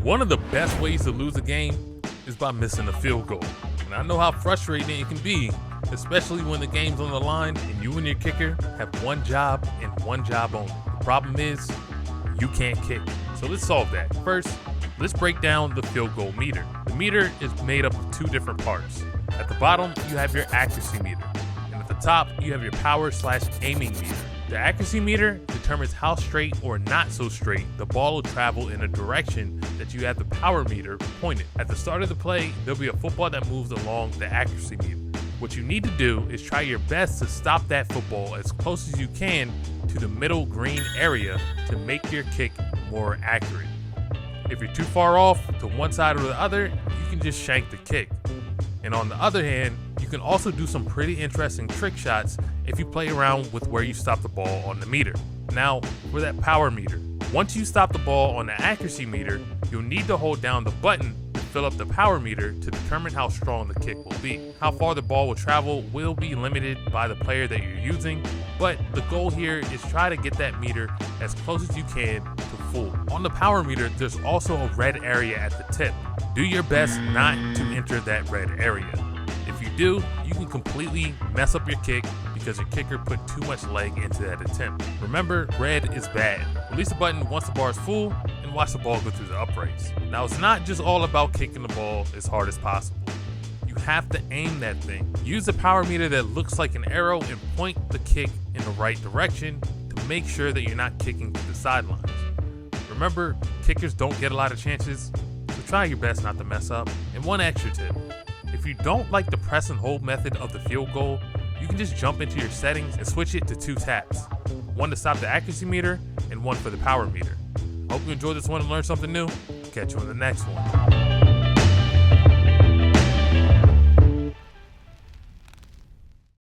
One of the best ways to lose a game is by missing a field goal. And I know how frustrating it can be, especially when the game's on the line and you and your kicker have one job and one job only. The problem is, you can't kick. So let's solve that. First, let's break down the field goal meter. The meter is made up of two different parts. At the bottom, you have your accuracy meter. And at the top, you have your power/aiming meter. The accuracy meter determines how straight or not so straight the ball will travel in a direction that you have the power meter pointed. At the start of the play, there'll be a football that moves along the accuracy meter. What you need to do is try your best to stop that football as close as you can to the middle green area to make your kick more accurate. If you're too far off to one side or the other, you can just shank the kick. And on the other hand, you can also do some pretty interesting trick shots if you play around with where you stop the ball on the meter. Now, for that power meter, once you stop the ball on the accuracy meter, you'll need to hold down the button to fill up the power meter to determine how strong the kick will be. How far the ball will travel will be limited by the player that you're using, but the goal here is try to get that meter as close as you can to full. On the power meter, there's also a red area at the tip. Do your best not to enter that red area. If you do, you can completely mess up your kick because your kicker put too much leg into that attempt. Remember, red is bad. Release the button once the bar is full and watch the ball go through the uprights. Now, it's not just all about kicking the ball as hard as possible. You have to aim that thing. Use a power meter that looks like an arrow and point the kick in the right direction to make sure that you're not kicking to the sidelines. Remember, kickers don't get a lot of chances, so try your best not to mess up. And one extra tip. If you don't like the press and hold method of the field goal, you can just jump into your settings and switch it to 2 taps. One to stop the accuracy meter and one for the power meter. I hope you enjoyed this one and learned something new. Catch you on the next one.